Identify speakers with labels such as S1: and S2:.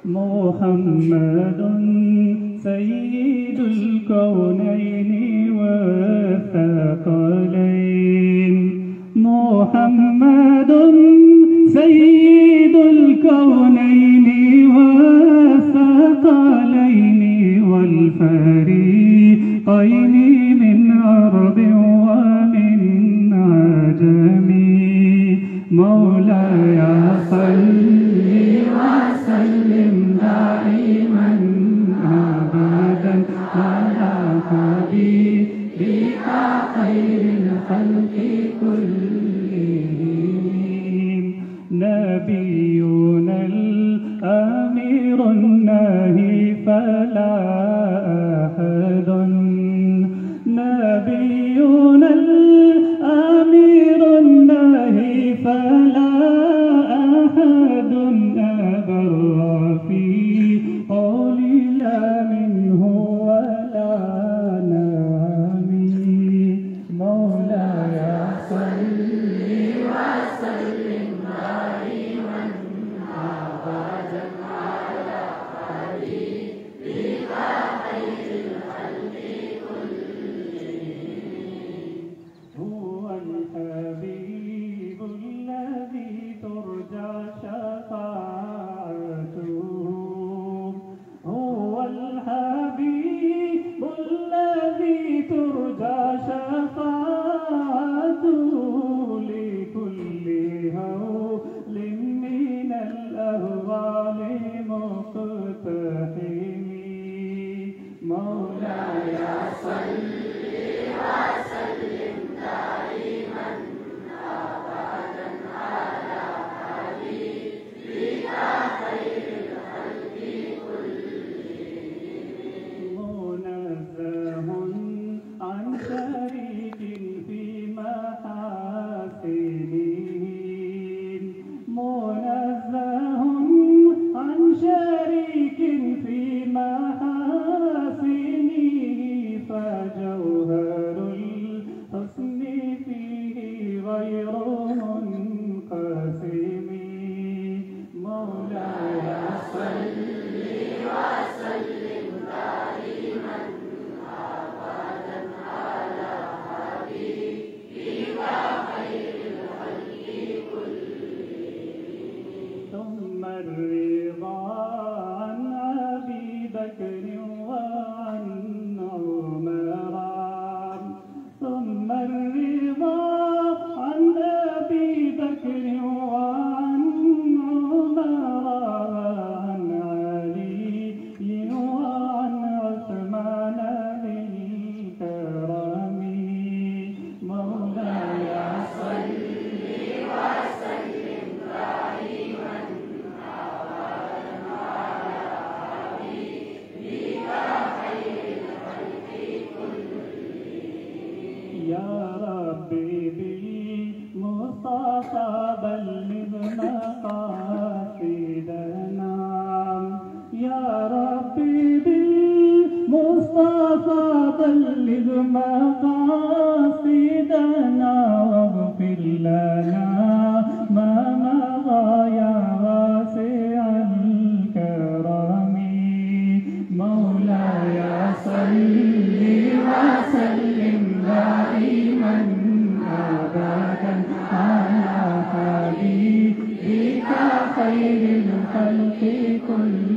S1: محمد سيد الكونين والثقلين محمد سيد الكونين والثقلين والفريقين من أرض ومن عجم مولاي صل وسلم دائما أبدا على حبيبك خير الخلق كلهم نبينا الأمير الناهي فلا أحد نبينا الأمير الناهي فلا أحد أبر في قول لا منه ولا نامي مولاي صل وسلم دائما أبدا على حبيبك خير الخلق كلهم هو الحبيب الذي ترجى شفاعته هو الحبيب الذي ترجى شفاعته لكل هول من الأهوال مقتحم مولاي صل وسلم دائما أبدا على حبيبك خير الخلق كلهم منزه عن شريك في محاسنه منزه عن شريك في محاسنه فجوهر الحسن فيه غير منقسم مولاي صل وسلم دائما أبدا على حبيبك خير الخلق كلهم ثم الرضا عن أبي بكر وعن عمر ثم الرضا عن أبي بكر وعن عمر وعن علي وعن عثمان بالكرم مولاي صل وسلم دائما أبدا على حبيبك خير الخلق كلهم يا ربي بالمصطفى بلغ مقاصدنا يا ربي بالمصطفى بلغ مقاصدنا واغفر لنا ما مضى يا واسع الكرم مولاي صل وسلم دائما أبدا على حبيبك خير الخلق كلهم